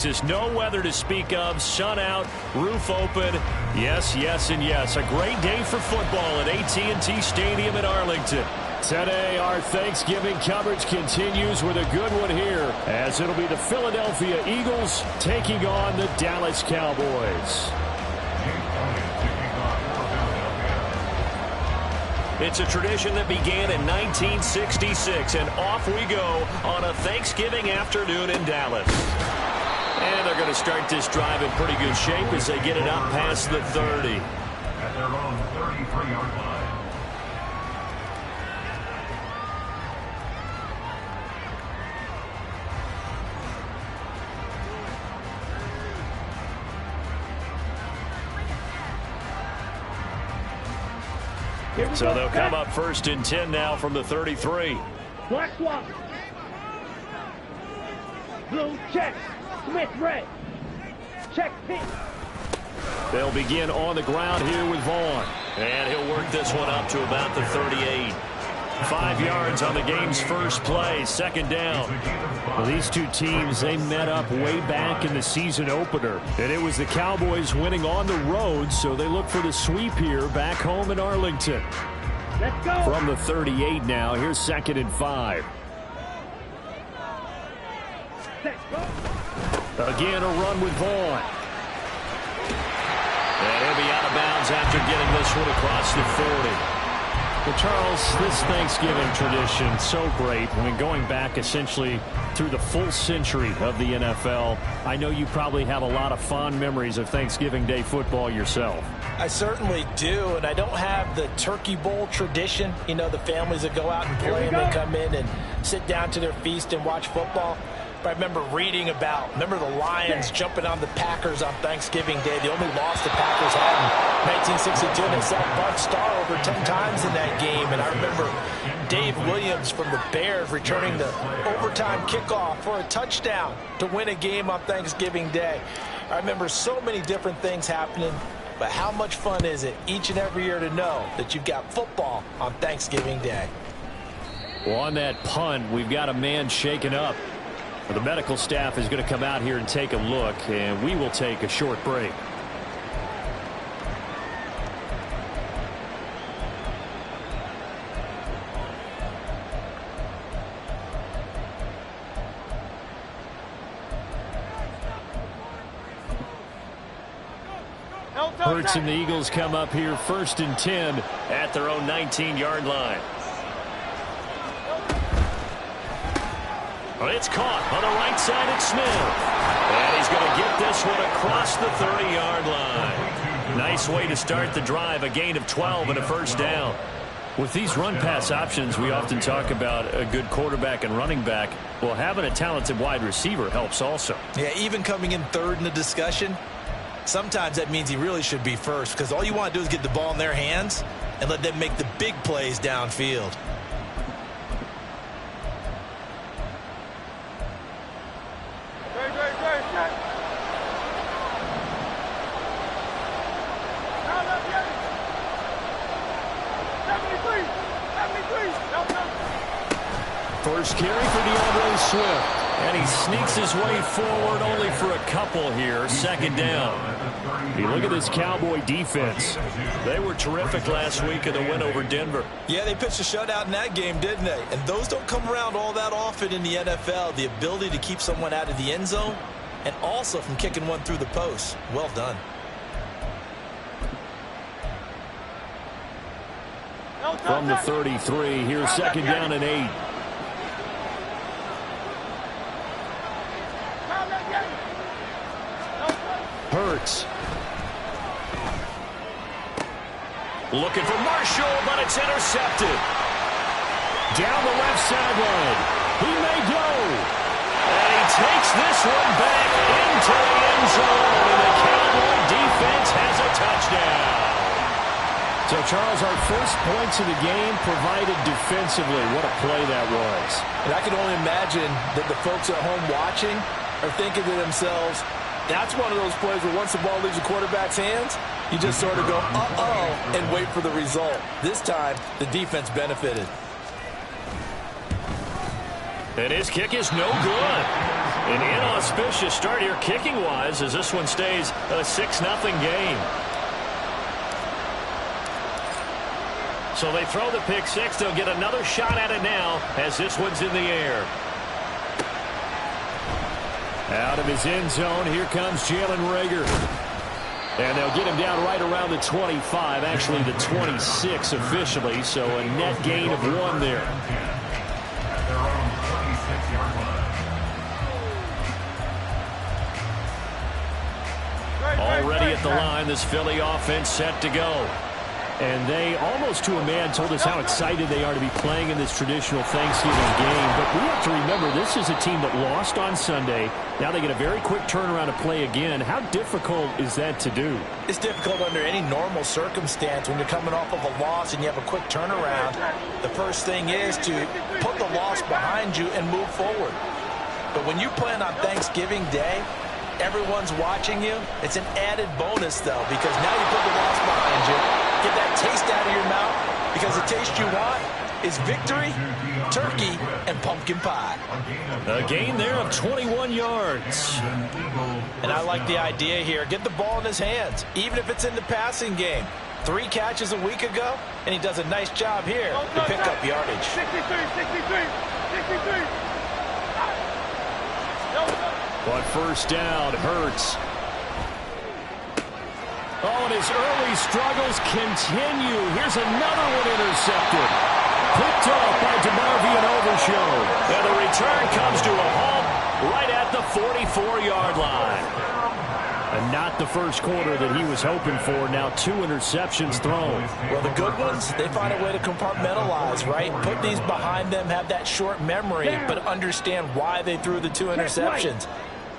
There's no weather to speak of, sun out, roof open. Yes, yes, and yes. A great day for football at AT&T Stadium in Arlington. Today, our Thanksgiving coverage continues with a good one here, as it'll be the Philadelphia Eagles taking on the Dallas Cowboys. It's a tradition that began in 1966, and off we go on a Thanksgiving afternoon in Dallas. And they're going to start this drive in pretty good shape as they get it up past the 30. At their own 33-yard line. So they'll come up 1st and 10 now from the 33. Black swap. Blue check. Smith red. Check pink. They'll begin on the ground here with Vaughn. And he'll work this one up to about the 38. 5 yards on the game's first play, 2nd down. Well, these two teams, they met up way back in the season opener. And it was the Cowboys winning on the road, so they look for the sweep here back home in Arlington. Let's go. From the 38 now, here's 2nd and 5. Again, a run with Vaughn. And he'll be out of bounds after getting this one across the 40. Well, Charles, this Thanksgiving tradition, so great. When going back essentially through the full century of the NFL, I know you probably have a lot of fond memories of Thanksgiving Day football yourself. I certainly do, and I don't have the Turkey Bowl tradition. You know, the families that go out and play and they come in and sit down to their feast and watch football. But I remember reading about, the Lions jumping on the Packers on Thanksgiving Day. The only loss the Packers had in 1962, and they sacked Bart Starr over 10 times in that game. And I remember Dave Williams from the Bears returning the overtime kickoff for a touchdown to win a game on Thanksgiving Day. I remember so many different things happening, but how much fun is it each and every year to know that you've got football on Thanksgiving Day? Well, on that punt, we've got a man shaken up. The medical staff is going to come out here and take a look, and we will take a short break. Hurts and the Eagles come up here 1st and 10 at their own 19-yard line. It's caught on the right side at Smith. And he's going to get this one across the 30-yard line. Nice way to start the drive, a gain of 12 and a 1st down. With these run-pass options, we often talk about a good quarterback and running back. Well, having a talented wide receiver helps also. Yeah, even coming in 3rd in the discussion, sometimes that means he really should be 1st, because all you want to do is get the ball in their hands and let them make the big plays downfield. First carry for DeAndre Swift. And he sneaks his way forward only for a couple here. 2nd down. You look at this Cowboy defense. They were terrific last week in the win over Denver. Yeah, they pitched a shutout in that game, didn't they? And those don't come around all that often in the NFL. The ability to keep someone out of the end zone and also from kicking one through the post. Well done. From the 33, here's 2nd down and 8. Hurts. Looking for Marshall, but it's intercepted. Down the left sideline. He may go. And he takes this one back into the end zone. And the Cowboy defense has a touchdown. So, Charles, our first points of the game provided defensively. What a play that was. And I can only imagine that the folks at home watching are thinking to themselves, that's one of those plays where once the ball leaves the quarterback's hands, you just sort of go, uh-oh, and wait for the result. This time, the defense benefited. And his kick is no good. An inauspicious start here kicking-wise as this one stays a 6-0 game. So they throw the pick six. They'll get another shot at it now as this one's in the air. Out of his end zone, here comes Jalen Reagor. And they'll get him down right around the 25, actually the 26 officially, so a net gain of 1 there. Already at the line, this Philly offense set to go. And they, almost to a man, told us how excited they are to be playing in this traditional Thanksgiving game. But we have to remember, this is a team that lost on Sunday. Now they get a very quick turnaround to play again. How difficult is that to do? It's difficult under any normal circumstance when you're coming off of a loss and you have a quick turnaround. The first thing is to put the loss behind you and move forward. But when you play on Thanksgiving Day, everyone's watching you. It's an added bonus, though, because now you put the loss behind you. Get that taste out of your mouth, because the taste you want is victory, turkey, and pumpkin pie. A gain there of 21 yards. And I like the idea here. Get the ball in his hands, even if it's in the passing game. 3 catches a week ago, and he does a nice job here to pick up yardage. 63. But first down hurts. Oh, and his early struggles continue. Here's another one intercepted. Picked off by DeMarvion Overshown. And the return comes to a halt right at the 44-yard line. And not the first quarter that he was hoping for. Now 2 interceptions thrown. Well, the good ones, they find a way to compartmentalize, right? Put these behind them, have that short memory, but understand why they threw the 2 interceptions.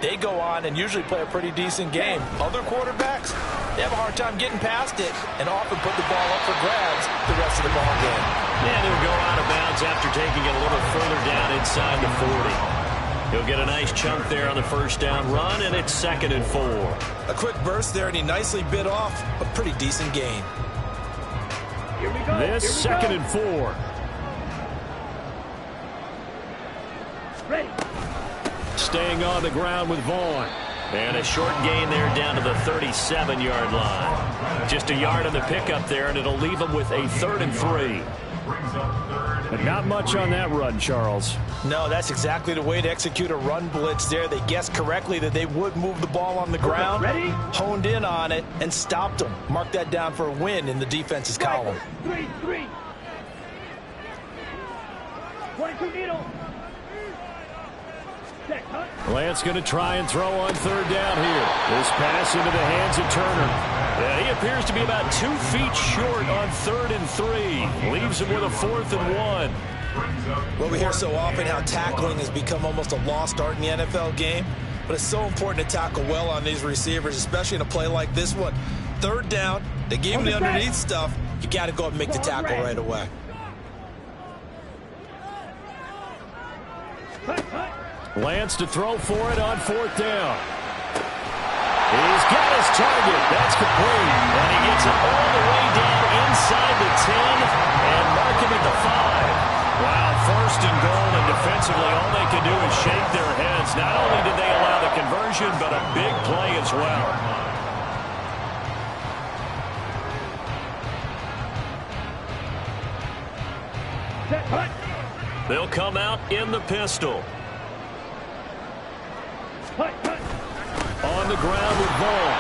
They go on and usually play a pretty decent game. Other quarterbacks, they have a hard time getting past it and often put the ball up for grabs the rest of the ball game. And he'll go out of bounds after taking it a little further down inside the 40. He'll get a nice chunk there on the first down run, and it's 2nd and 4. A quick burst there, and he nicely bit off a pretty decent gain. Here we go. This 2nd and 4. Ready. Staying on the ground with Vaughn. And a short gain there down to the 37-yard line. Just a yard on the pickup there, and it'll leave them with a 3rd and 3. But not much on that run, Charles. No, that's exactly the way to execute a run blitz there. They guessed correctly that they would move the ball on the ground, honed in on it, and stopped them. Mark that down for a win in the defense's column. 3. 22 needle. Lance going to try and throw on 3rd down here. This pass into the hands of Turner. Yeah, he appears to be about 2 feet short on 3rd and 3. Leaves him with a 4th and 1. Well, we hear so often how tackling has become almost a lost art in the NFL game. But it's so important to tackle well on these receivers, especially in a play like this one. 3rd down, they gave him the underneath stuff. You got to go up and make the tackle right away. Lance to throw for it on 4th down. He's got his target. That's complete. And he gets it all the way down inside the 10 and mark him at the 5. Wow, 1st and goal, and defensively all they can do is shake their heads. Not only did they allow the conversion, but a big play as well. They'll come out in the pistol. On the ground with Vaughn.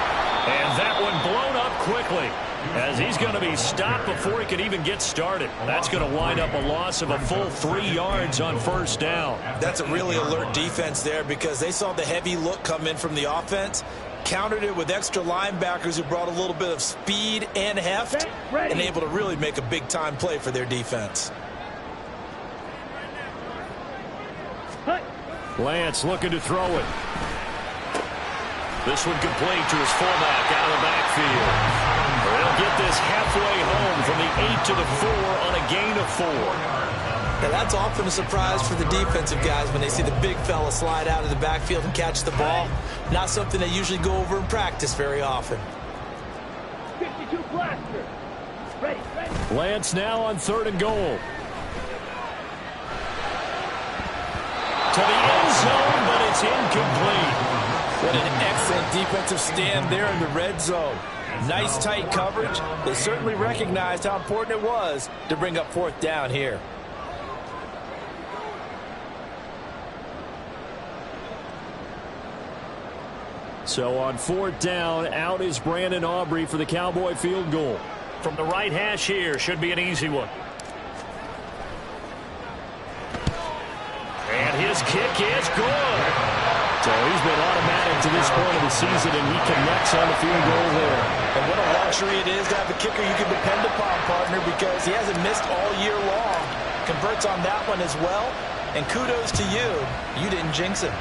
And that one blown up quickly as he's going to be stopped before he can even get started. That's going to wind up a loss of a full 3 yards on 1st down. That's a really alert defense there because they saw the heavy look come in from the offense, countered it with extra linebackers who brought a little bit of speed and heft, and able to really make a big-time play for their defense. Lance looking to throw it. This one complete to his fullback out of the backfield. They'll get this halfway home from the 8 to the 4 on a gain of 4. Now that's often a surprise for the defensive guys when they see the big fella slide out of the backfield and catch the ball. Not something they usually go over in practice very often. 52 blaster. Ready. Lance now on 3rd and goal. To the end zone, but it's It's incomplete. What an excellent defensive stand there in the red zone. Nice tight coverage. They certainly recognized how important it was to bring up fourth down here. So on fourth down, out is Brandon Aubrey for the Cowboy field goal. From the right hash here, should be an easy one. And his kick is good. So he's been automatic to this point of the season, and he connects on the field goal there. And what a luxury it is to have a kicker you can depend upon, partner, because he hasn't missed all year long. Converts on that one as well. And kudos to you. You didn't jinx him.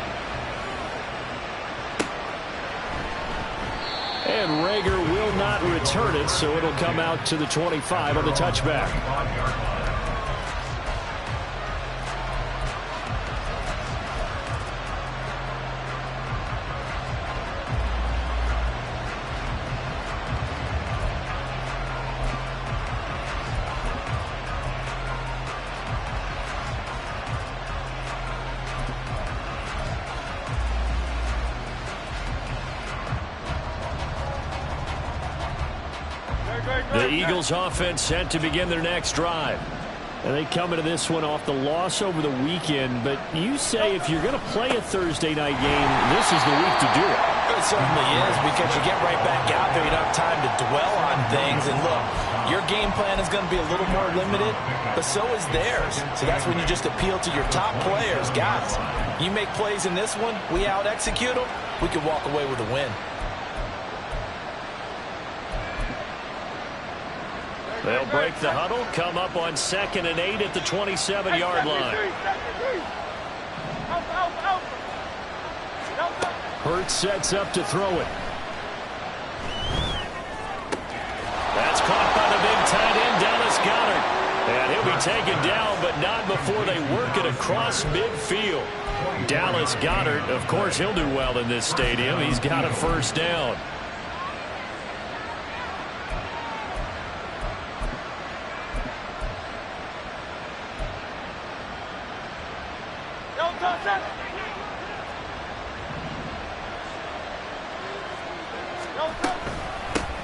And Rager will not return it, so it'll come out to the 25 on the touchback. The Eagles offense set to begin their next drive. And they come into this one off the loss over the weekend. But you say if you're going to play a Thursday night game, this is the week to do it. It certainly is, because you get right back out there. You don't have time to dwell on things. And look, your game plan is going to be a little more limited, but so is theirs. So that's when you just appeal to your top players. Guys, you make plays in this one, we out-execute them, we can walk away with a win. They'll break the huddle, come up on 2nd and 8 at the 27-yard line. Hurts sets up to throw it. That's caught by the big tight end, Dallas Goedert. And he'll be taken down, but not before they work it across midfield. Dallas Goedert, of course, he'll do well in this stadium. He's got a first down.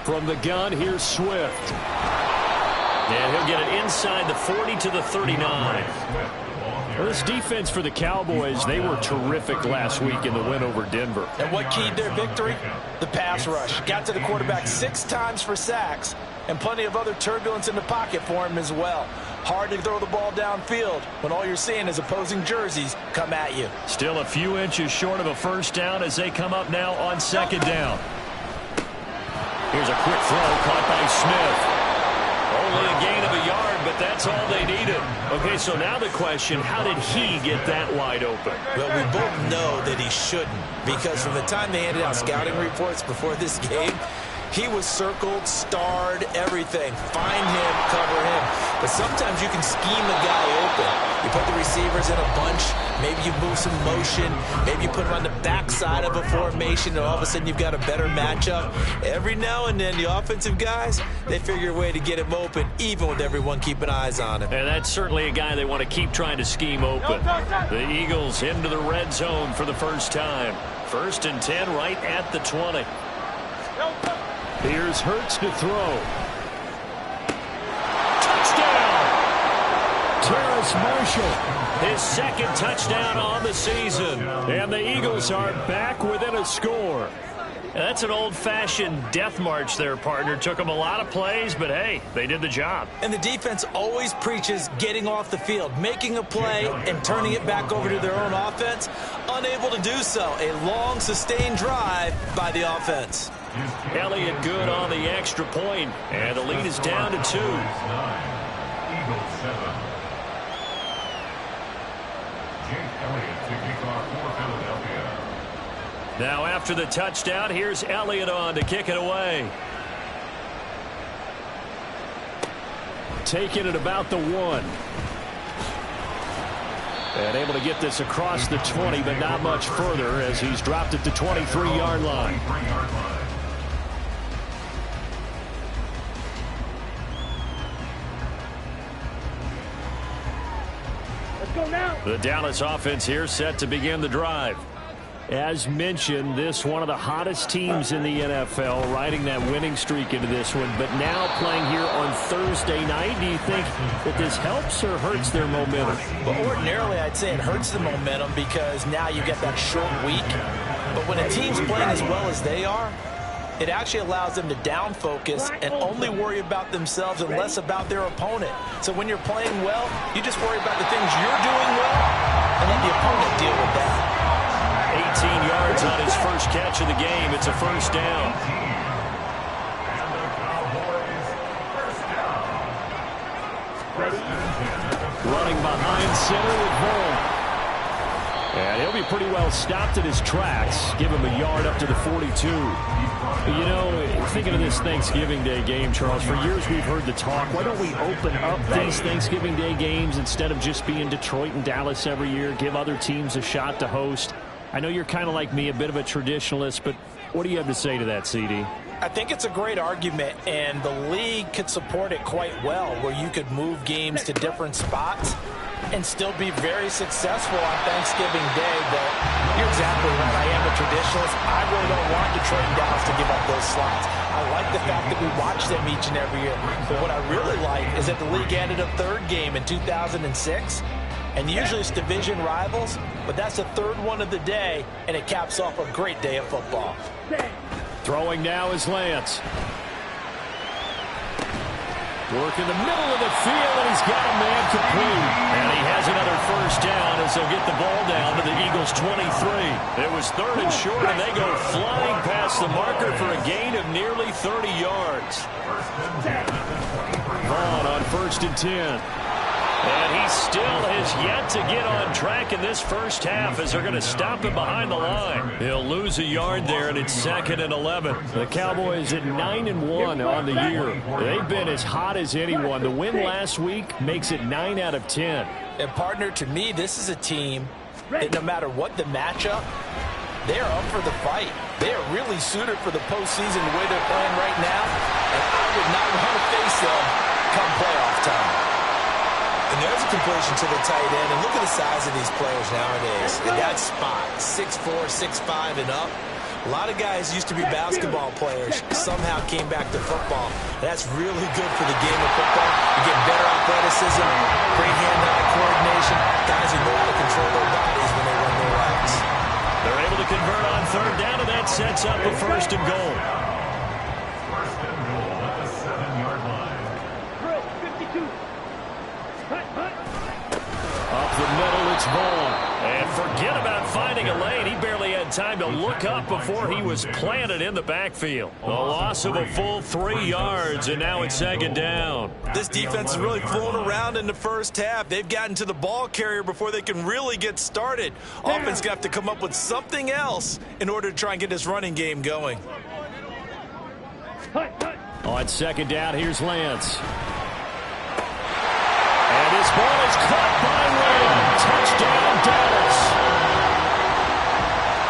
From the gun, here's Swift. And he'll get it inside the 40 to the 39. Well, this defense for the Cowboys, they were terrific last week in the win over Denver. And what keyed their victory? The pass rush. Got to the quarterback 6 times for sacks, and plenty of other turbulence in the pocket for him as well. Hard to throw the ball downfield when all you're seeing is opposing jerseys come at you. Still a few inches short of a first down as they come up now on 2nd down. Here's a quick throw caught by Smith. Only a gain of a yard, but that's all they needed. Okay, so now the question, how did he get that wide open? Well, we both know that he shouldn't, because from the time they handed out scouting reports before this game, he was circled, starred, everything. Find him, cover him. But sometimes you can scheme a guy open. You put the receivers in a bunch. Maybe you move some motion. Maybe you put him on the backside of a formation, and all of a sudden you've got a better matchup. Every now and then, the offensive guys, they figure a way to get him open, even with everyone keeping eyes on him. And that's certainly a guy they want to keep trying to scheme open. The Eagles into the red zone for the first time. 1st and 10 right at the 20. Here's Hurts to throw. Touchdown! Terrace Marshall, his 2nd touchdown on the season. And the Eagles are back within a score. That's an old-fashioned death march there, partner. Took them a lot of plays, but hey, they did the job. And the defense always preaches getting off the field, making a play, and turning it back over to their own offense. Unable to do so. A long, sustained drive by the offense. Elliott good on the extra point, and the lead is down to 2. Eagles 7. Jake Elliott to kick off for Philadelphia. Now after the touchdown, here's Elliott on to kick it away. Taking it about the 1. And able to get this across the 20, but not much further as he's dropped it to 23-yard line. Let's go now. The Dallas offense here set to begin the drive. As mentioned, this one of the hottest teams in the NFL, riding that winning streak into this one, but now playing here on Thursday night. Do you think that this helps or hurts their momentum? Well, ordinarily, I'd say it hurts the momentum because now you get that short week. But when a team's playing as well as they are, it actually allows them to down focus and only worry about themselves and less about their opponent. So when you're playing well, you just worry about the things you're doing well and let the opponent deal with that. 18 yards on his first catch of the game. It's a first down. Running behind center with Vaughn. And he'll be pretty well stopped at his tracks. Give him a yard up to the 42. You know, thinking of this Thanksgiving Day game, Charles, for years we've heard the talk, why don't we open up these Thanksgiving Day games instead of just being Detroit and Dallas every year, give other teams a shot to host? I know you're kind of like me, a bit of a traditionalist, but what do you have to say to that, CD? I think it's a great argument, and the league could support it quite well, where you could move games to different spots and still be very successful on Thanksgiving Day. But you're exactly right. I am a traditionalist. I really don't want Detroit and Dallas to give up those slots. I like the fact that we watch them each and every year. But what I really like is that the league added a third game in 2006. And usually it's division rivals, but that's the third one of the day, and it caps off a great day of football. Throwing now is Lance. Work in the middle of the field, and he's got a man complete. And he has another first down as they'll get the ball down to the Eagles' 23. It was third and short, and they go flying past the marker for a gain of nearly 30 yards. Vaughn on 1st and 10. And he still has yet to get on track in this first half as they're going to stop him behind the line. He'll lose a yard there, and it's 2nd and 11. The Cowboys at 9-1 on the year. They've been as hot as anyone. The win last week makes it 9 out of 10. And, partner, to me, this is a team that no matter what the matchup, they are up for the fight. They are really suited for the postseason the way they're playing right now, and I would not want to face them come playoff time. And there's a completion to the tight end. And look at the size of these players nowadays. In that spot, 6'4", 6'5", and up. A lot of guys used to be basketball players, somehow came back to football. That's really good for the game of football. You get better athleticism, great hand-eye coordination. Guys who know how to control their bodies when they run their routes. They're able to convert on third down, and that sets up a 1st and goal. First and goal at the 7-yard line. 52. Up the middle, it's Vaughn. And forget about finding a lane. He barely had time to look up before he was planted in the backfield. A loss of a full 3 yards, and now it's 2nd down. This defense is really flown around in the first half. They've gotten to the ball carrier before they can really get started. Offense going to have to come up with something else in order to try and get this running game going. On 2nd down, here's Lance. And his ball is caught by Lamb. Touchdown, Dallas.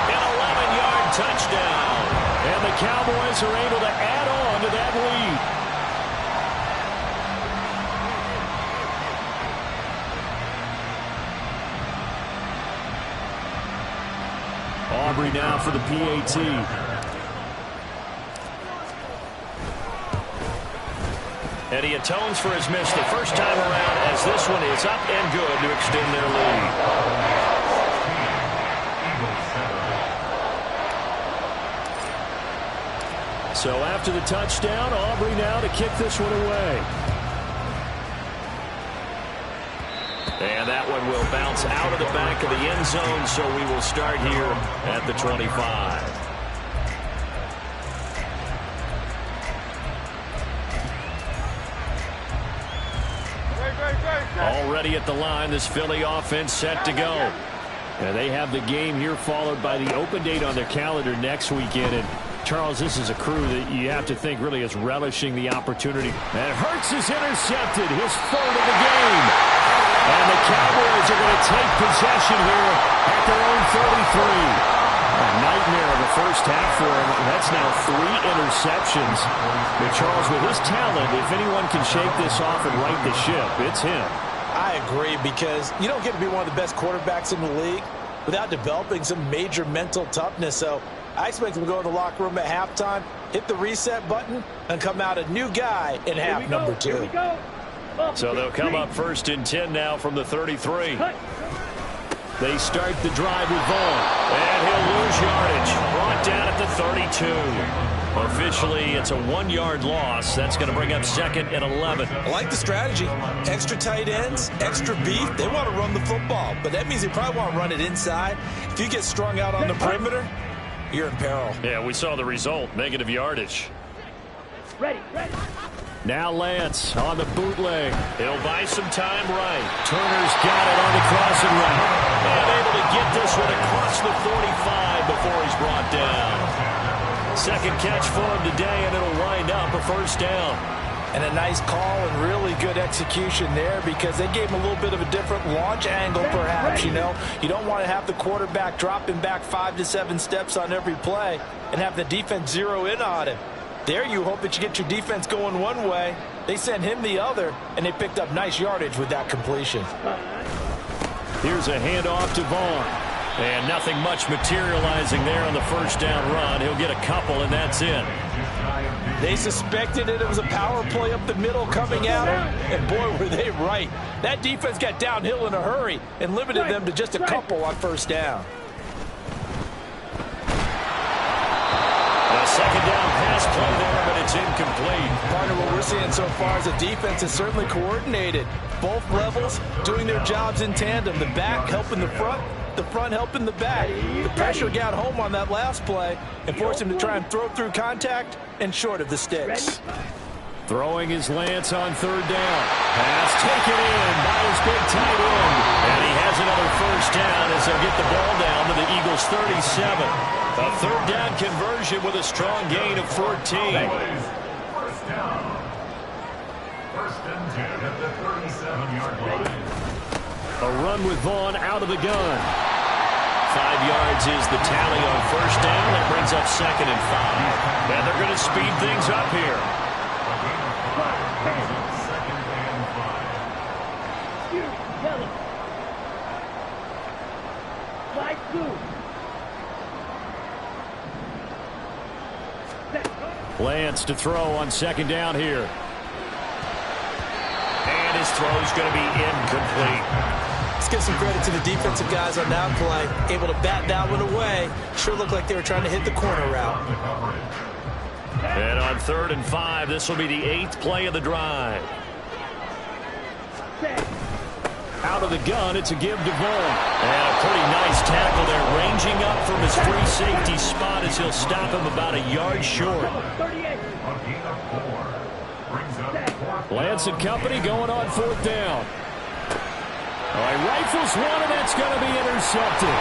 An 11-yard touchdown. And the Cowboys are able to add on to that lead. Aubrey now for the PAT. And he atones for his miss the first time around as this one is up and good to extend their lead. So after the touchdown, Aubrey now to kick this one away. And that one will bounce out of the back of the end zone, so we will start here at the 25. Already at the line, this Philly offense set to go. And they have the game here followed by the open date on their calendar next weekend. And Charles, this is a crew that you have to think really is relishing the opportunity. And Hurts is intercepted, his 3rd of the game. And the Cowboys are going to take possession here at their own 33. A nightmare of the first half for him. That's now 3 interceptions. But Charles, with his talent, if anyone can shake this off and right the ship, it's him. I agree, because you don't get to be one of the best quarterbacks in the league without developing some major mental toughness. So I expect him to go in the locker room at halftime, hit the reset button, and come out a new guy in half number 2. Here we go. So they'll come up 1st and 10 now from the 33. They start the drive with Vaughn. And he'll lose yardage. Brought down at the 32. Officially, it's a 1-yard loss. That's going to bring up 2nd and 11. I like the strategy. Extra tight ends, extra beef. They want to run the football, but that means they probably want to run it inside. If you get strung out on the perimeter, you're in peril. Yeah, we saw the result. Negative yardage. Ready. Now Lance on the bootleg. He'll buy some time right. Turner's got it on the crossing route. And able to get this one across the 45 before he's brought down. Second catch for him today, and it'll wind up a 1st down. And a nice call and really good execution there, because they gave him a little bit of a different launch angle, perhaps. You know, you don't want to have the quarterback dropping back 5 to 7 steps on every play and have the defense zero in on him. There you hope that you get your defense going one way. They sent him the other, and they picked up nice yardage with that completion. Here's a handoff to Vaughn. And nothing much materializing there on the 1st down run. He'll get a couple, and that's it. They suspected it was a power play up the middle coming at him, and boy, were they right. That defense got downhill in a hurry and limited them to just a couple on 1st down. A 2nd down pass play there, but it's incomplete. Part of what we're seeing so far is the defense is certainly coordinated. Both levels doing their jobs in tandem. The back helping the front helping the back. The pressure got home on that last play and forced him to try and throw through contact and short of the sticks. Throwing his Lance on 3rd down. Pass taken in by his big tight end. And he has another 1st down as they'll get the ball down to the Eagles' 37. A 3rd down conversion with a strong gain of 14. 1st down. 1st and 10 at the 37-yard line. A run with Vaughn out of the gun. 5 yards is the tally on 1st down. That brings up 2nd and 5. And they're going to speed things up here. Lance to throw on 2nd down here. And his throw's going to be incomplete. Let's give some credit to the defensive guys on that play. Able to bat that one away. Sure looked like they were trying to hit the corner route. And on 3rd and 5, this will be the 8th play of the drive. Out of the gun, it's a give to Vaughn. And a pretty nice tackle there, ranging up from his free safety spot as he'll stop him about a yard short. Lance and company going on 4th down. All right, rifles one, and that's going to be intercepted.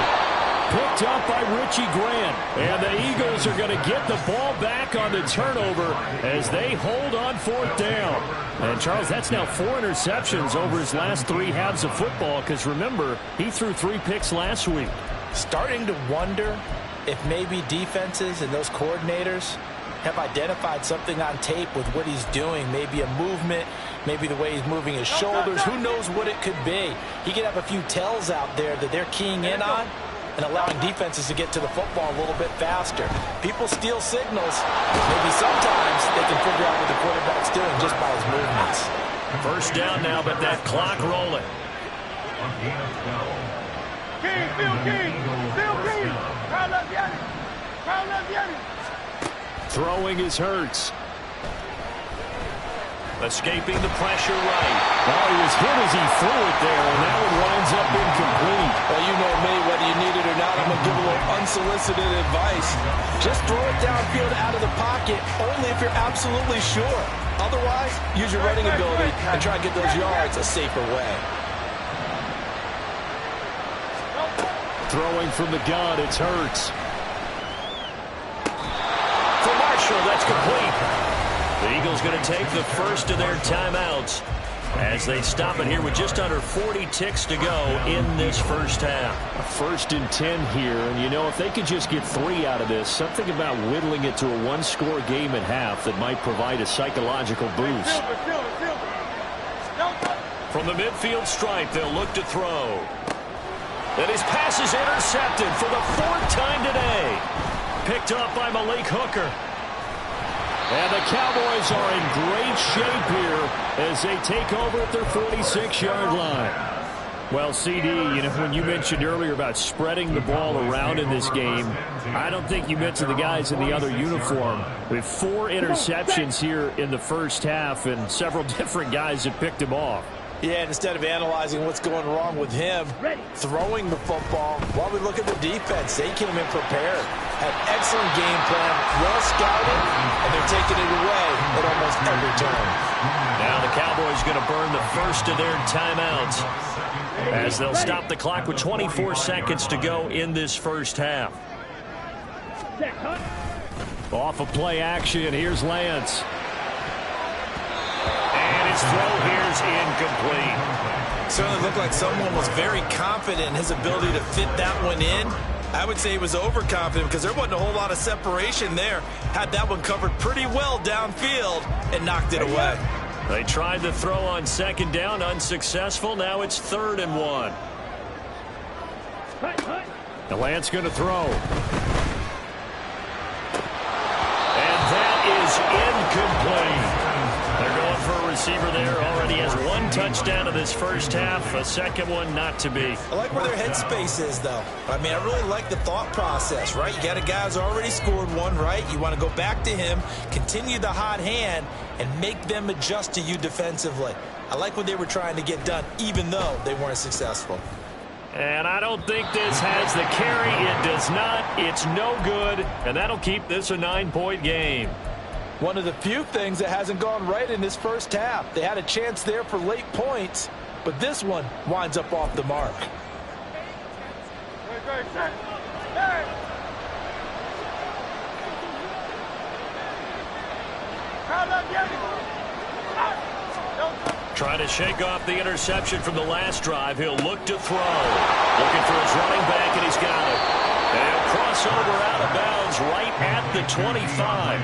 Picked up by Richie Grant. And the Eagles are going to get the ball back on the turnover as they hold on 4th down. And, Charles, that's now 4 interceptions over his last 3 halves of football, because, remember, he threw 3 picks last week. Starting to wonder if maybe defenses and those coordinators have identified something on tape with what he's doing. Maybe a movement, maybe the way he's moving his shoulders. Who knows what it could be? He could have a few tells out there that they're keying in on and allowing defenses to get to the football a little bit faster. People steal signals. Maybe sometimes they can figure out what the quarterback's doing just by his movements. 1st down now, but that clock rolling. Throwing is Hurts. Escaping the pressure right. Oh, he was hit as he threw it there, and that one winds up incomplete. Well, you know me, whether you need it or not, I'm going to give a little unsolicited advice. Just throw it downfield out of the pocket, only if you're absolutely sure. Otherwise, use your running ability and try and get those yards a safer way. Throwing from the gun, it's Hurts. For Marshall, that's complete. The Eagles going to take the first of their timeouts as they stop it here with just under 40 ticks to go in this 1st half. 1st and 10 here, and you know, if they could just get 3 out of this, something about whittling it to a 1-score game at half that might provide a psychological boost. From the midfield stripe, they'll look to throw. And his pass is intercepted for the 4th time today. Picked up by Malik Hooker. And the Cowboys are in great shape here as they take over at their 46-yard line. Well, CD, you know, when you mentioned earlier about spreading the ball around in this game, I don't think you mentioned the guys in the other uniform. We have 4 interceptions here in the first half, and several different guys have picked them off. Yeah, and instead of analyzing what's going wrong with him throwing the football, while we look at the defense, they came in prepared. Had excellent game plan, well scouted, and they're taking it away at almost every turn. Now the Cowboys going to burn the first of their timeouts as they'll stop the clock with 24 seconds to go in this first half. Off of play action, here's Lance. And his throw here's incomplete. Certainly looked like someone was very confident in his ability to fit that one in. I would say he was overconfident because there wasn't a whole lot of separation there. Had that one covered pretty well downfield and knocked it away. They tried the throw on second down, unsuccessful. Now it's 3rd and 1. The Lance going to throw. And that is incomplete. They're going for a receiver there. Already has 1 touchdown in this first half. A second one not to be. I like where their headspace is, though. I mean, I really like the thought process, right? You got a guy who's already scored 1, right? You want to go back to him, continue the hot hand, and make them adjust to you defensively. I like what they were trying to get done, even though they weren't successful. And I don't think this has the carry. It does not. It's no good. And that'll keep this a 9-point game. One of the few things that hasn't gone right in this first half. They had a chance there for late points, but this one winds up off the mark. Trying to shake off the interception from the last drive. He'll look to throw. Looking for his running back, and he's got it. And he'll cross over out of bounds right at the 25.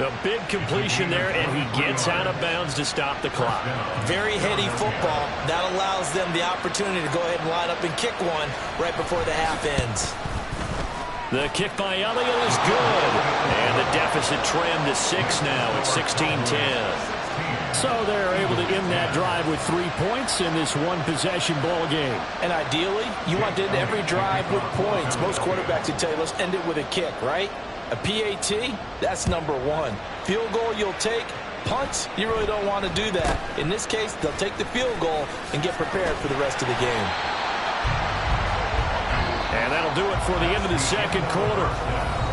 A big completion there, and he gets out of bounds to stop the clock. Very heady football. That allows them the opportunity to go ahead and line up and kick one right before the half ends. The kick by Elliott is good. And the deficit trimmed to 6 now at 16-10. So they're able to end that drive with 3 points in this one-possession ball game. And ideally, you want to end every drive with points. Most quarterbacks would tell you, let's end it with a kick, right? A PAT, that's number 1. Field goal you'll take. Punts, you really don't want to do that. In this case, they'll take the field goal and get prepared for the rest of the game. And that'll do it for the end of the second quarter.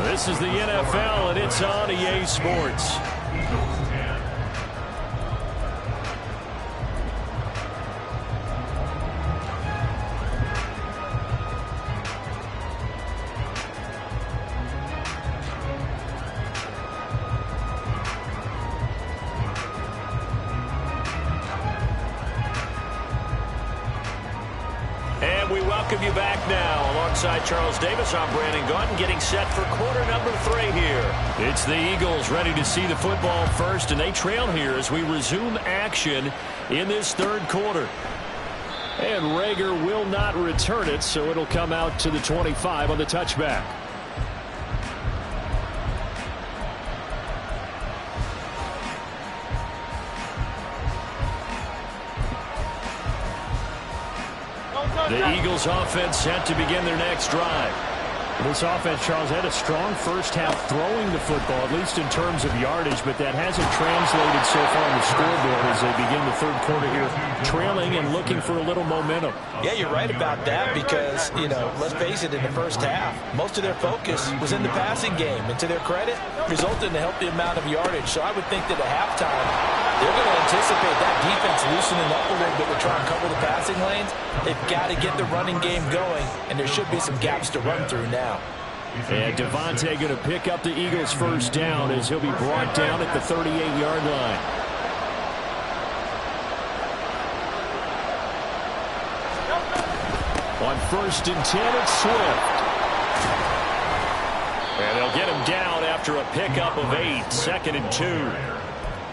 This is the NFL, and it's on EA Sports. Welcome you back now. Alongside Charles Davis, I'm Brandon Gaudin, getting set for quarter number 3 here. It's the Eagles ready to see the football first, and they trail here as we resume action in this third quarter. And Rager will not return it, so it'll come out to the 25 on the touchback. The Eagles offense set to begin their next drive. This offense, Charles, had a strong first half throwing the football, at least in terms of yardage, but that hasn't translated so far on the scoreboard as they begin the third quarter here, trailing and looking for a little momentum. Yeah, you're right about that because, you know, let's face it, in the first half, most of their focus was in the passing game, and to their credit, resulted in a healthy amount of yardage. So I would think that at halftime, they're going to anticipate that defense loosening up a little bit to try and cover the passing lanes. They've got to get the running game going, and there should be some gaps to run through now. And Devontae going to pick up the Eagles' first down as he'll be brought down at the 38-yard line. On 1st and 10, it's Swift. And they'll get him down after a pickup of 8, 2nd and 2.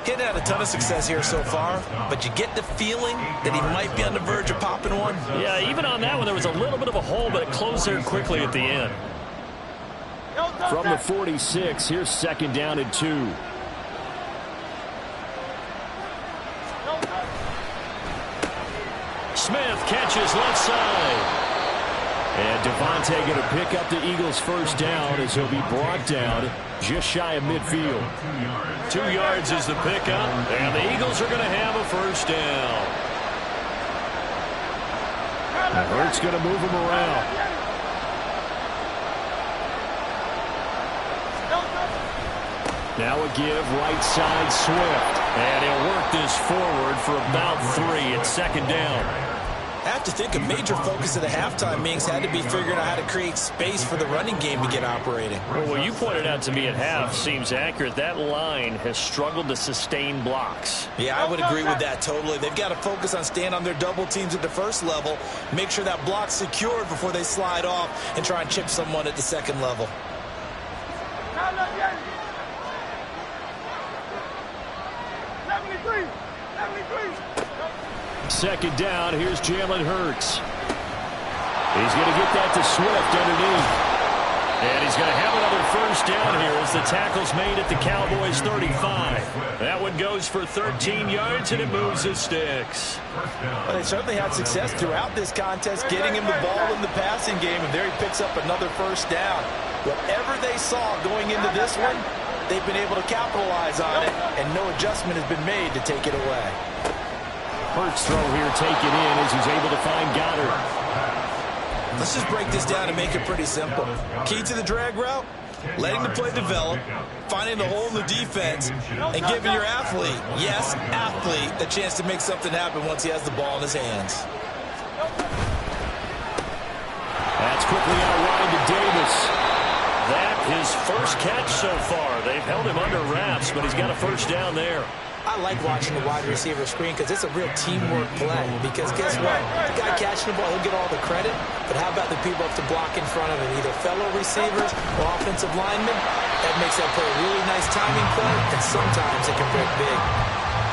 He hadn't had a ton of success here so far, but you get the feeling that he might be on the verge of popping one. Yeah, even on that one, there was a little bit of a hole, but it closed there quickly at the end. From the 46, here's 2nd down and 2. Smith catches left side. And Devontae going to pick up the Eagles' first down as he'll be brought down just shy of midfield. 2 yards is the pickup, and the Eagles are going to have a first down. And Hurts going to move him around. Now a give, right side Swift. And he'll work this forward for about 3 at 2nd down. I have to think a major focus of the halftime meetings had to be figuring out how to create space for the running game to get operating. Well, what you pointed out to me at half seems accurate. That line has struggled to sustain blocks. Yeah, I would agree with that totally. They've got to focus on staying on their double teams at the first level, make sure that block's secured before they slide off and try and chip someone at the second level. Second down, here's Jalen Hurts. He's going to get that to Swift underneath. And he's going to have another first down here as the tackle's made at the Cowboys' 35. That one goes for 13 yards, and it moves his sticks. Well, they certainly had success throughout this contest, getting him the ball in the passing game, and there he picks up another first down. Whatever they saw going into this one, they've been able to capitalize on it, and no adjustment has been made to take it away. Hurts throw here taken in as he's able to find Goddard. Let's just break this down and make it pretty simple. Key to the drag route, letting the play develop, finding the hole in the defense, and giving your athlete, yes, athlete, a chance to make something happen once he has the ball in his hands. That's quickly out wide to Davis. That his first catch so far. They've held him under wraps, but he's got a first down there. I like watching the wide receiver screen because it's a real teamwork play. Because guess what? The guy catching the ball, he'll get all the credit. But how about the people up to block in front of him, either fellow receivers or offensive linemen? That makes that play a really nice timing play, and sometimes it can break big.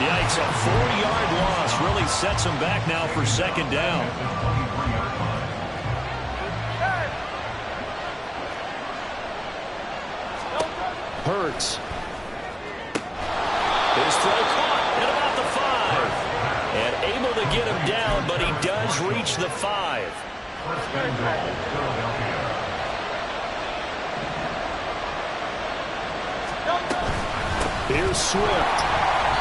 Yikes, a 4-yard loss really sets him back now for 2nd down. Hurts. His throw caught at about the 5. And able to get him down, but he does reach the 5. Here's Swift.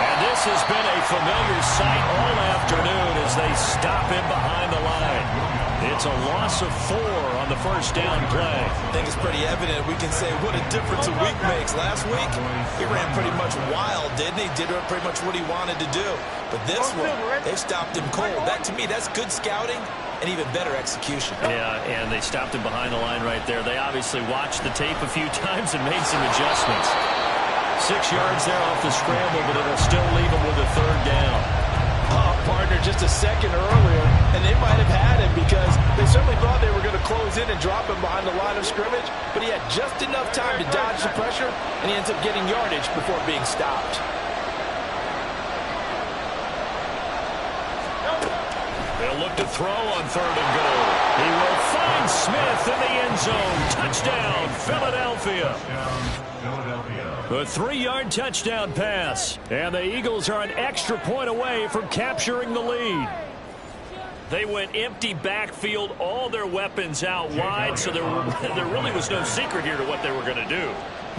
And this has been a familiar sight all afternoon as they stop him behind the line. It's a loss of 4 on the first down play. I think it's pretty evident. We can say what a difference a week makes. Last week, he ran pretty much wild, didn't he? Did pretty much what he wanted to do. But this one, they've stopped him cold. That, to me, that's good scouting and even better execution. Yeah, and they stopped him behind the line right there. They obviously watched the tape a few times and made some adjustments. 6 yards there off the scramble, but it'll still leave him with a 3rd down. Partner just a second earlier, and they might have had him because they certainly thought they were going to close in and drop him behind the line of scrimmage, but he had just enough time to dodge the pressure, and he ends up getting yardage before being stopped. They'll look to throw on 3rd and goal. He will find Smith in the end zone. Touchdown, Philadelphia. A 3-yard touchdown pass. And the Eagles are an extra point away from capturing the lead. They went empty backfield, all their weapons out wide, so there really was no secret here to what they were going to do.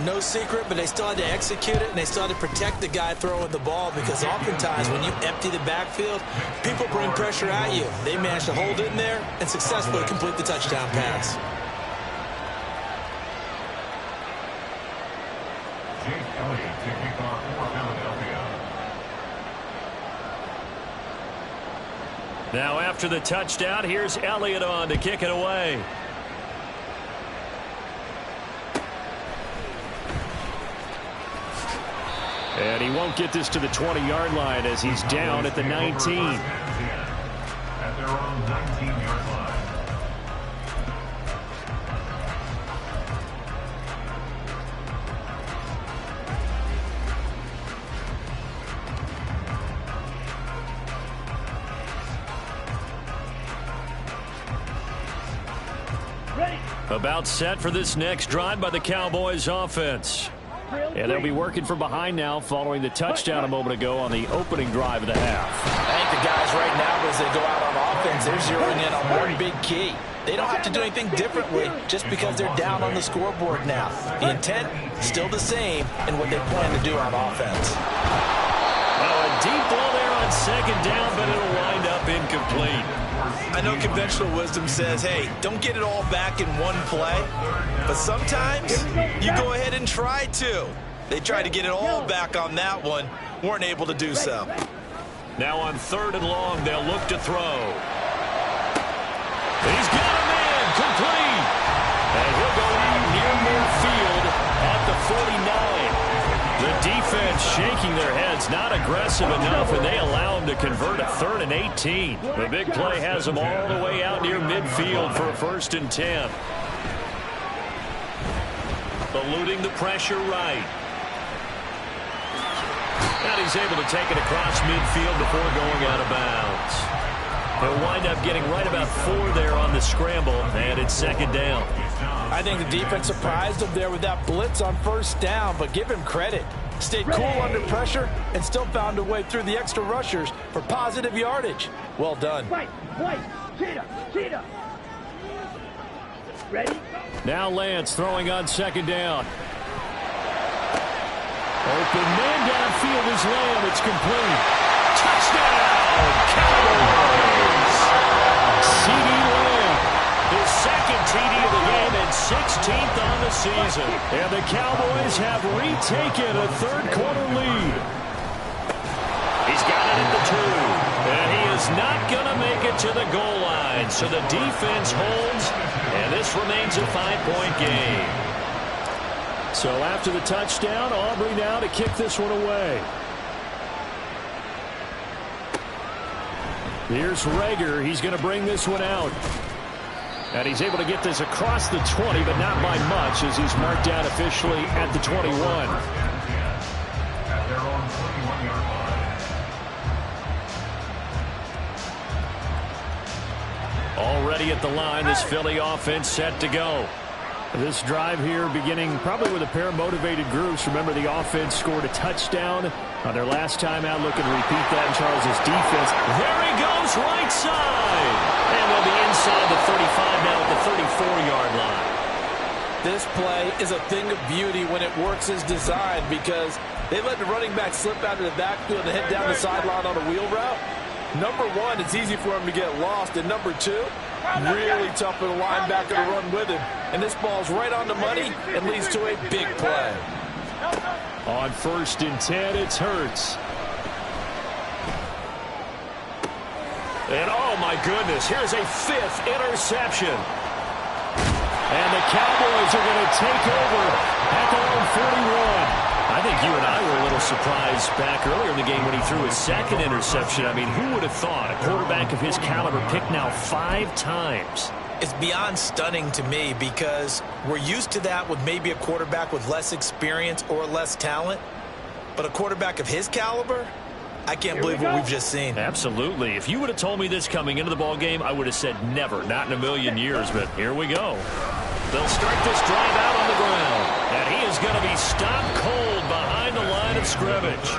No secret, but they still had to execute it, and they still had to protect the guy throwing the ball because oftentimes when you empty the backfield, people bring pressure at you. They managed to hold in there and successfully complete the touchdown pass. Now after the touchdown, here's Elliott on to kick it away. And he won't get this to the 20-yard line as he's down at the 19. At their own 19-yard line. About set for this next drive by the Cowboys offense. And they'll be working from behind now following the touchdown a moment ago on the opening drive of the half. I think the guys right now, as they go out on offense, they're zeroing in on one big key. They don't have to do anything differently just because they're down on the scoreboard now. The intent still the same in what they plan to do on offense. Oh, a deep ball there on second down, but it'll wind up incomplete. I know conventional wisdom says, hey, don't get it all back in one play. But sometimes you go ahead and try to. They tried to get it all back on that one. Weren't able to do so. Now on 3rd and long, they'll look to throw. He's got a man, complete. And he'll go out near midfield at the 49. The defense shaking their heads, not aggressive enough, and they allow him to convert a 3rd and 18. The big play has them all the way out near midfield for a 1st and 10. Eluding the pressure right. And he's able to take it across midfield before going out of bounds. He'll wind up getting right about 4 there on the scramble, and it's 2nd down. I think the defense surprised him there with that blitz on 1st down, but give him credit. Stayed cool under pressure and still found a way through the extra rushers for positive yardage. Well done. Wait, cheetah. Ready? Now Lance throwing on 2nd down. Open man downfield is Lamb. It's complete. Touchdown, Cowboys! C.D. Lamb, his 2nd TD of the game and 16th on the season. And the Cowboys have retaken a 3rd quarter lead. He's got it at the 2. And he is not going to make it to the goal line. So the defense holds, and this remains a 5-point game. So after the touchdown, Aubrey now to kick this one away. Here's Rager. He's going to bring this one out. And he's able to get this across the 20, but not by much, as he's marked down officially at the 21. At their own 21-yard line. Already at the line, this Philly offense set to go. This drive here beginning probably with a pair of motivated groups. Remember, the offense scored a touchdown on their last time out. Looking to repeat that in Charles' defense. There he goes, right side. And they'll be inside the 35 now at the 34-yard line. This play is a thing of beauty when it works as designed because they let the running back slip out of the backfield and head down the sideline on a wheel route. Number one, it's easy for him to get lost. And number two, really tough for the linebacker to run with him. And this ball's right on the money and leads to a big play. On 1st and 10, it's Hurts. And oh my goodness, here's a 5th interception. And the Cowboys are going to take over at their own 41. I think you and I were a little surprised back earlier in the game when he threw his 2nd interception. I mean, who would have thought a quarterback of his caliber picked now 5 times? It's beyond stunning to me because we're used to that with maybe a quarterback with less experience or less talent. But a quarterback of his caliber, I can't believe what we've just seen. Absolutely. If you would have told me this coming into the ball game, I would have said never, not in a million years. But here we go. They'll start this drive out on the ground. And he is going to be stopped cold behind the line of scrimmage.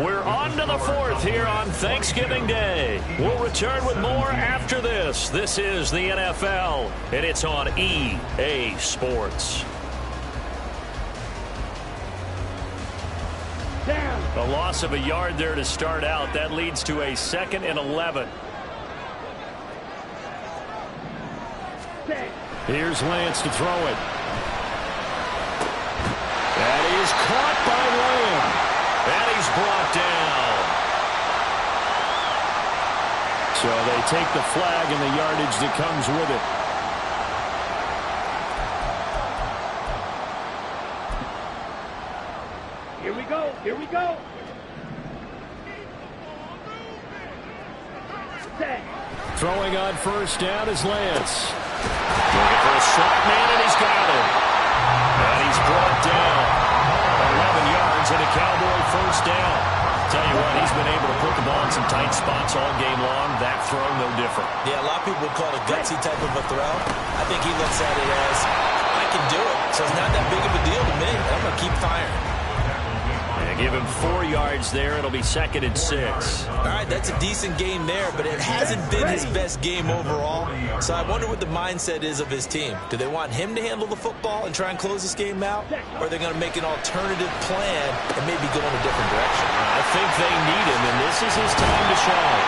We're on to the 4th here on Thanksgiving Day. We'll return with more after this. This is the NFL, and it's on EA Sports. A loss of a yard there to start out. That leads to a 2nd and 11. Here's Lance to throw it. That is caught by Lamb. And he's brought down. So they take the flag and the yardage that comes with it. Here we go. Here we go. Throwing on 1st down is Lance. Looking for a slot man, and he's got it. And he's brought down 11 yards and a Cowboy 1st down. Tell you what, he's been able to put the ball found some tight spots all game long. That throw, no different. Yeah, a lot of people would call it a gutsy type of a throw. I think he looks at it as, I can do it, so it's not that big of a deal to me. I'm going to keep firing. Give him 4 yards there. It'll be 2nd and 6. All right, that's a decent game there, but it hasn't been his best game overall. So I wonder what the mindset is of his team. Do they want him to handle the football and try and close this game out? Or are they going to make an alternative plan and maybe go in a different direction? I think they need him, and this is his time to shine.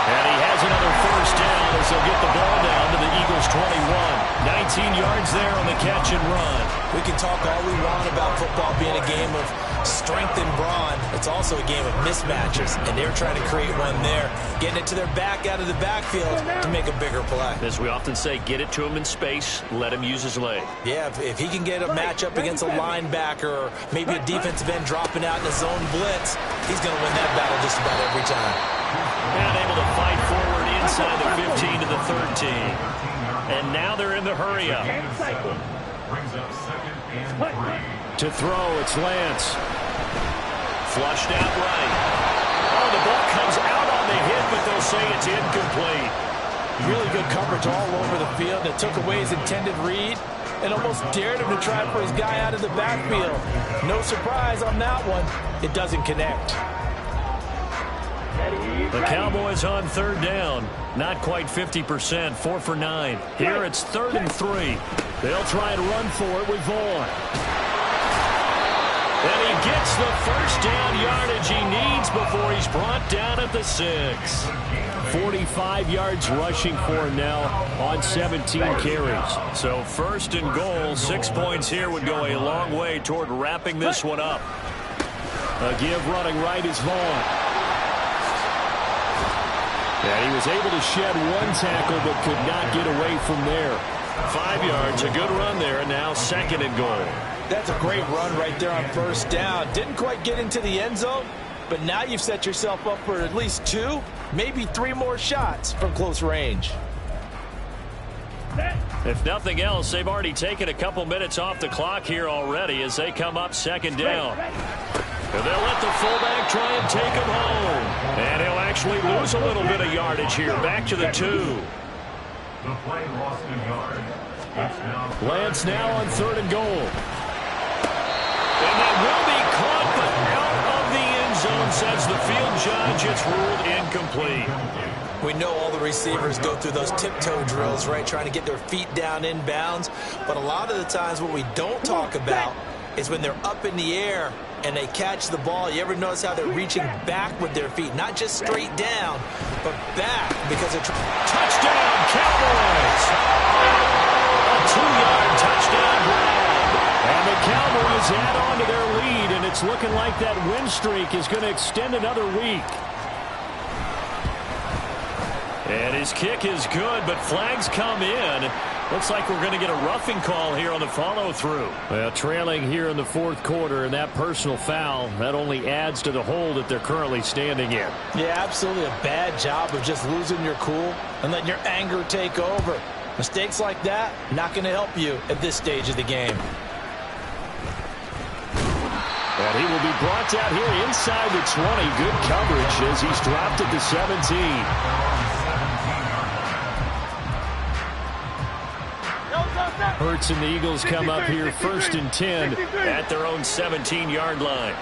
And he has another first down as they'll get the ball down to the Eagles' 21. 19 yards there on the catch and run. We can talk all we want about football being a game of strength and brawn. It's also a game of mismatches, and they're trying to create one there, getting it to their back out of the backfield to make a bigger play. As we often say, get it to him in space, let him use his leg. Yeah, if he can get a matchup against a linebacker or maybe a defensive end dropping out in a zone blitz, he's going to win that battle just about every time. And able to fight forward inside the 15 to the 13. And now they're in the hurry-up. Brings up 2nd and 3. To throw, it's Lance. Flushed out right. Oh, the ball comes out on the hit, but they'll say it's incomplete. Really good coverage all over the field that took away his intended read and almost dared him to try for his guy out of the backfield. No surprise on that one. It doesn't connect. The Cowboys on 3rd down. Not quite 50%, 4 for 9. Here it's 3rd and 3. They'll try and run for it with Vaughn. And he gets the first down yardage he needs before he's brought down at the 6. 45 yards rushing for him now on 17 carries. So 1st and goal, 6 points here would go a long way toward wrapping this one up. A give running right is Vaughn. And he was able to shed 1 tackle but could not get away from there. 5 yards, a good run there, and now 2nd and goal. That's a great run right there on 1st down. Didn't quite get into the end zone, but now you've set yourself up for at least 2, maybe 3 more shots from close range. If nothing else, they've already taken a couple minutes off the clock here already as they come up 2nd down. And they'll let the fullback try and take him home. And he'll actually lose a little bit of yardage here. Back to the 2. The play lost a yard. Lance now on 3rd and goal. And that will be caught, but out of the end zone, says the field judge. It's ruled incomplete. We know all the receivers go through those tiptoe drills, right, trying to get their feet down inbounds. But a lot of the times what we don't talk about is when they're up in the air and they catch the ball. You ever notice how they're reaching back with their feet? Not just straight down, but back because they're touchdown, Cowboys! A 2-yard touchdown grab. And the Cowboys add on to their lead, and it's looking like that win streak is going to extend another week. And his kick is good, but flags come in. Looks like we're going to get a roughing call here on the follow-through. Well, trailing here in the 4th quarter, and that personal foul, that only adds to the hole that they're currently standing in. Yeah, absolutely a bad job of just losing your cool and letting your anger take over. Mistakes like that, not going to help you at this stage of the game. And he will be brought down here inside the 20. Good coverage as he's dropped at the 17. Hurts and the Eagles come up here 1st and 10 at their own 17-yard line.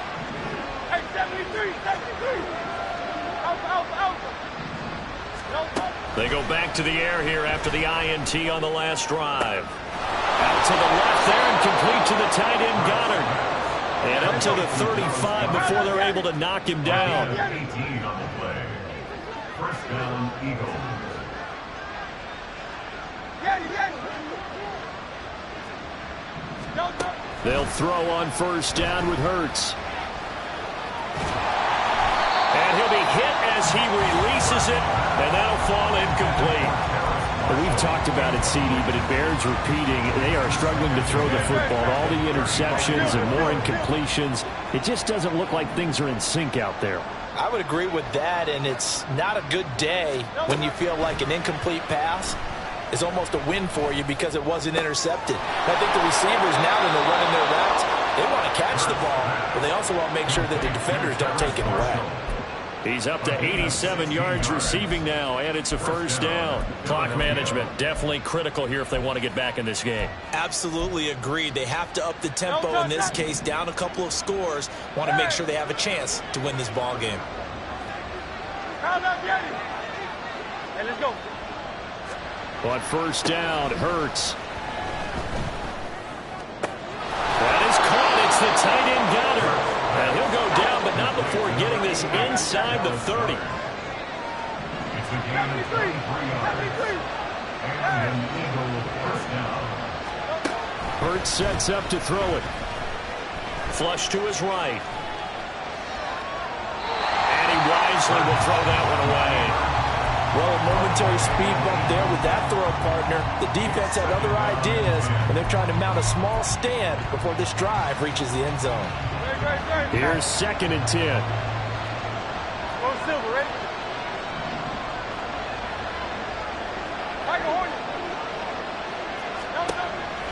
They go back to the air here after the INT on the last drive. Out to the left there and complete to the tight end Goddard. And up to the 35 before they're able to knock him down. 18 on the play. 1st down, Eagles. They'll throw on 1st down with Hurts. And he'll be hit as he releases it, and that'll fall incomplete. We've talked about it, CD, but it bears repeating. They are struggling to throw the football. All the interceptions and more incompletions. It just doesn't look like things are in sync out there. I would agree with that, and it's not a good day when you feel like an incomplete pass is almost a win for you because it wasn't intercepted. I think the receivers now, when they're running their routes, they want to catch the ball, but they also want to make sure that the defenders don't take it away. He's up to 87 yards receiving now, and it's a first down. Clock management definitely critical here if they want to get back in this game. Absolutely agreed. They have to up the tempo in this case, down a couple of scores. Want to make sure they have a chance to win this ball game. Hey, let's go. On first down, Hurts. That is caught. It's the tight end Goddard. And he'll go down, but not before getting this inside the 30. It's a gain of 23 yards. And an Eagle first down. Hurts sets up to throw it. Flush to his right. And he wisely will throw that one away. Well, a momentary speed bump there with that throw, partner. The defense had other ideas, and they're trying to mount a small stand before this drive reaches the end zone. Here's 2nd and 10. Go Silver, ready?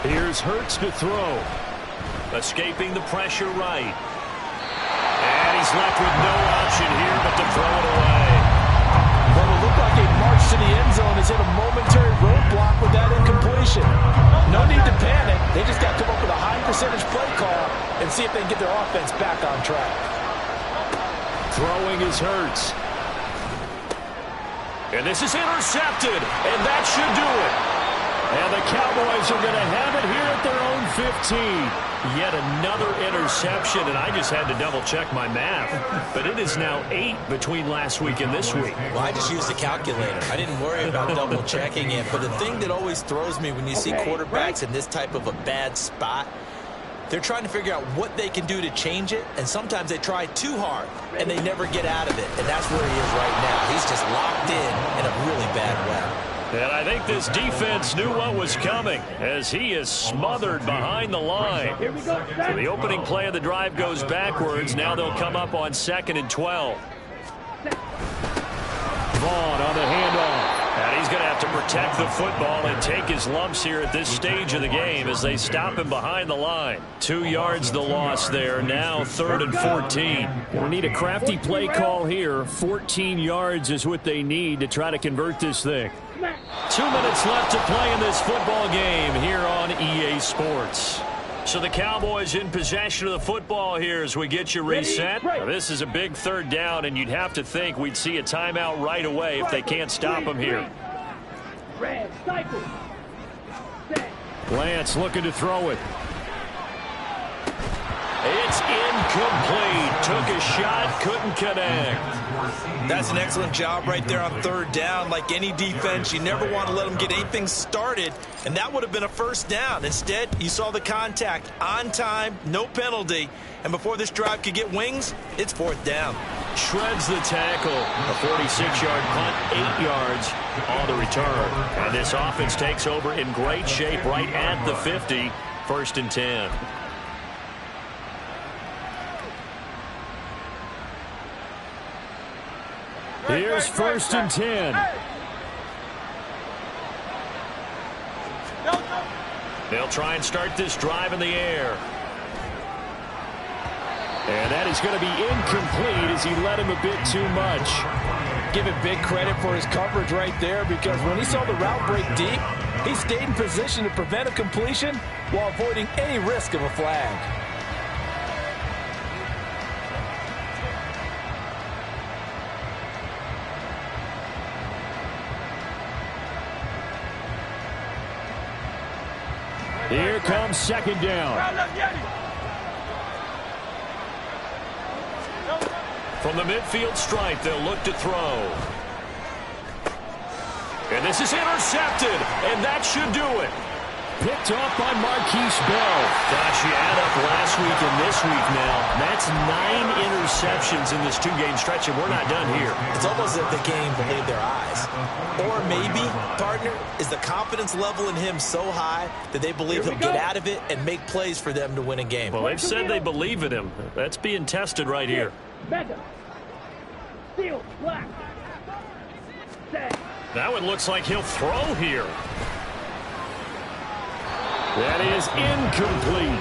Here's Hurts to throw. Escaping the pressure right. And he's left with no option here but to throw it away. Well, it looked like a march to the end zone has hit a momentary roadblock with that incompletion. No need to panic. They just got to come up with a high percentage play call and see if they can get their offense back on track. Throwing is Hurts. And this is intercepted, and that should do it. And the Cowboys are going to have it here at their own 15. Yet another interception, and I just had to double-check my math. But it is now 8 between last week and this week. Well, I just used the calculator. I didn't worry about double-checking it. But the thing that always throws me when you see quarterbacks in this type of a bad spot, they're trying to figure out what they can do to change it, and sometimes they try too hard, and they never get out of it. And that's where he is right now. He's just locked in a really bad way. And I think this defense knew what was coming as he is smothered behind the line. So the opening play of the drive goes backwards. Now they'll come up on 2nd and 12. Vaughn on the handoff. And he's going to have to protect the football and take his lumps here at this stage of the game as they stop him behind the line. 2 yards the loss there. Now 3rd and 14. We need a crafty play call here. 14 yards is what they need to try to convert this thing. 2 minutes left to play in this football game here on EA Sports. So the Cowboys in possession of the football here as we get you reset. Now, this is a big 3rd down, and you'd have to think we'd see a timeout right away if they can't stop them here. Lance looking to throw it. It's incomplete. Took a shot, couldn't connect. That's an excellent job right there on 3rd down. Like any defense, you never want to let them get anything started, and that would have been a first down. Instead, you saw the contact on time, no penalty, and before this drive could get wings, it's 4th down. Shreds the tackle. A 46-yard punt, 8 yards on the return. And this offense takes over in great shape right at the 50, 1st and 10. Here's 1st and 10. They'll try and start this drive in the air. And that is going to be incomplete as he led him a bit too much. Give it big credit for his coverage right there, because when he saw the route break deep, he stayed in position to prevent a completion while avoiding any risk of a flag. Here comes 2nd down. From the midfield stripe, they'll look to throw. And this is intercepted, and that should do it. Picked off by Marquise Bell. Gosh, you add up last week and this week now. That's 9 interceptions in this 2-game stretch, and we're not done here. It's almost as if the game believed their eyes. Or maybe, partner, is the confidence level in him so high that they believe he'll get out of it and make plays for them to win a game. Well, they've said they believe in him. That's being tested right here. That one looks like he'll throw here. That is incomplete.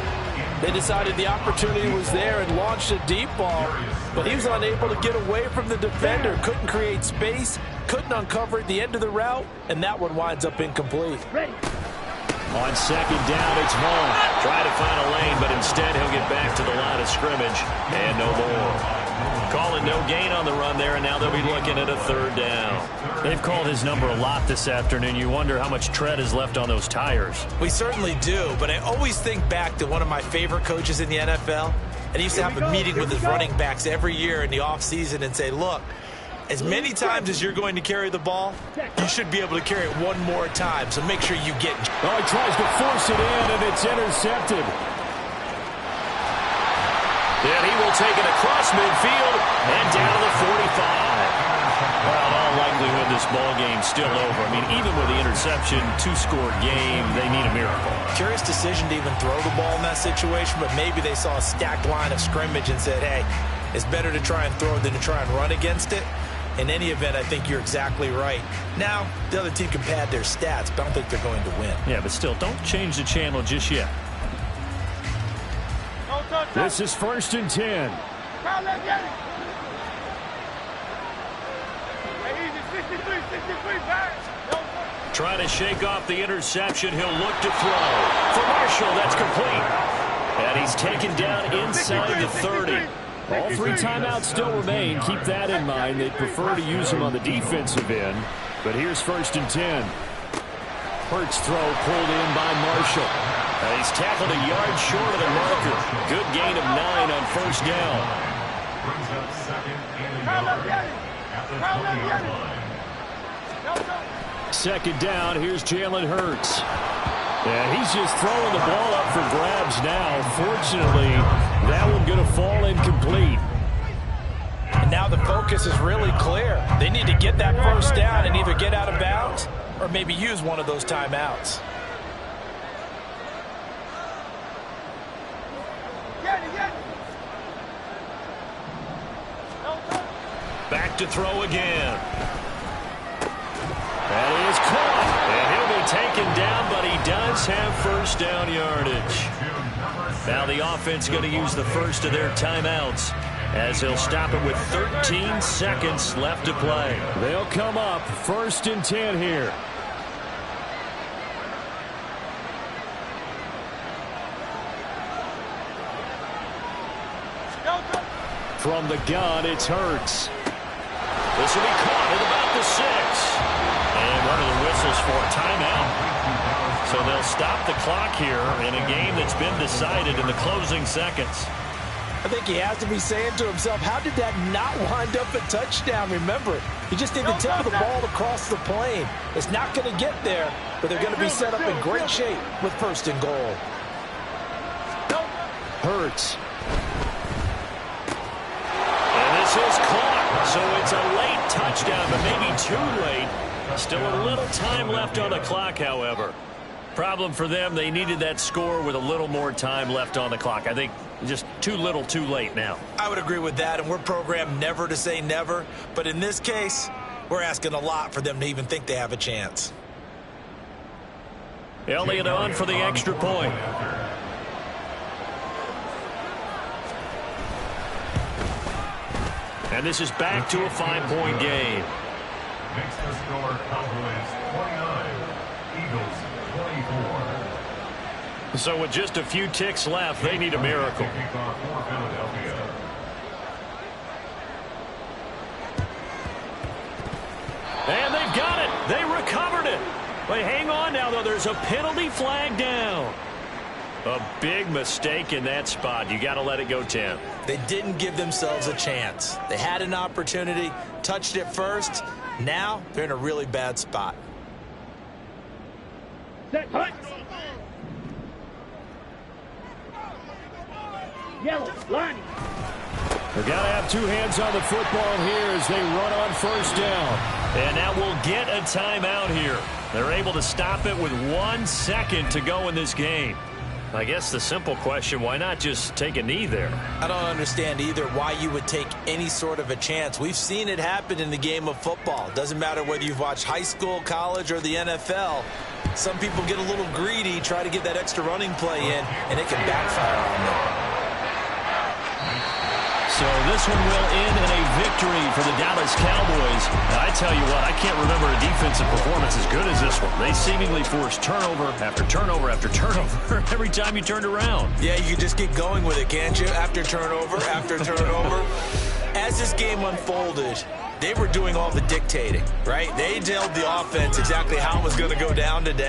They decided the opportunity was there and launched a deep ball, but he was unable to get away from the defender, couldn't create space, couldn't uncover at the end of the route, and that one winds up incomplete. On second down, it's Vaughn. Try to find a lane, but instead he'll get back to the line of scrimmage, and no more. Calling no gain on the run there, and now they'll be looking at a third down. They've called his number a lot this afternoon. You wonder how much tread is left on those tires. We certainly do, but I always think back to one of my favorite coaches in the NFL, and he used to have a meeting with his running backs every year in the offseason and say, look, as many times as you're going to carry the ball, you should be able to carry it one more time, so make sure you get it. Oh, he tries to force it in, and it's intercepted. And he will take it across midfield and down to the 45. Well, in all likelihood, this ball game's still over. I mean, even with the interception, two-score game, they need a miracle. Curious decision to even throw the ball in that situation, but maybe they saw a stacked line of scrimmage and said, hey, it's better to try and throw than to try and run against it. In any event, I think you're exactly right. Now, the other team can pad their stats, but I don't think they're going to win. Yeah, but still, don't change the channel just yet. This is 1st and 10. Trying to shake off the interception. He'll look to throw. For Marshall, that's complete. And he's taken down inside the 30. All 3 timeouts still remain. Keep that in mind. They'd prefer to use him on the defensive end. But here's 1st and 10. Hurts throw pulled in by Marshall. He's tackled a yard short of the marker. Good gain of 9 on 1st down. Brings up 2nd and 11 at the 20-yard line. 2nd down, here's Jalen Hurts. And he's just throwing the ball up for grabs now. Fortunately, that one going to fall incomplete. And now the focus is really clear. They need to get that 1st down and either get out of bounds or maybe use one of those timeouts. Back to throw again. That is caught. And he'll be taken down, but he does have 1st down yardage. Now the offense going to use the first of their timeouts as he'll stop it with 13 seconds left to play. They'll come up 1st and 10 here. From the gun, it's Hurts. This will be caught at about the 6. And one of the whistles for a timeout. So they'll stop the clock here in a game that's been decided in the closing seconds. I think he has to be saying to himself, how did that not wind up a touchdown? Remember, he just did the tip of the ball across the plane. It's not going to get there, but they're going to be set up in great shape with 1st and goal. Hurts. And this is caught. So it's a late touchdown, but maybe too late. Still a little time left on the clock, however. Problem for them, they needed that score with a little more time left on the clock. I think just too little, too late now. I would agree with that, and we're programmed never to say never. But in this case, we're asking a lot for them to even think they have a chance. Elliott on for the extra point. And this is back to a 5-point game. Makes the score Cowboys 29, Eagles 24. So with just a few ticks left, they need a miracle. Kickoff for Philadelphia. And they've got it. They recovered it. But hang on now, though. There's a penalty flag down. A big mistake in that spot. You got to let it go, Tim. They didn't give themselves a chance. They had an opportunity, touched it first. Now they're in a really bad spot. Set, hut. Yellow, line. They've got to have 2 hands on the football here as they run on 1st down. And that will get a timeout here. They're able to stop it with 1 second to go in this game. I guess the simple question, why not just take a knee there? I don't understand either why you would take any sort of a chance. We've seen it happen in the game of football. Doesn't matter whether you've watched high school, college, or the NFL. Some people get a little greedy, try to get that extra running play in, and it can backfire on them. So this one will end in a victory for the Dallas Cowboys. And I tell you what, I can't remember a defensive performance as good as this one. They seemingly forced turnover after turnover after turnover every time you turned around. Yeah, you can just get going with it, can't you? After turnover, after turnover. As this game unfolded, they were doing all the dictating, right? They told the offense exactly how it was going to go down today.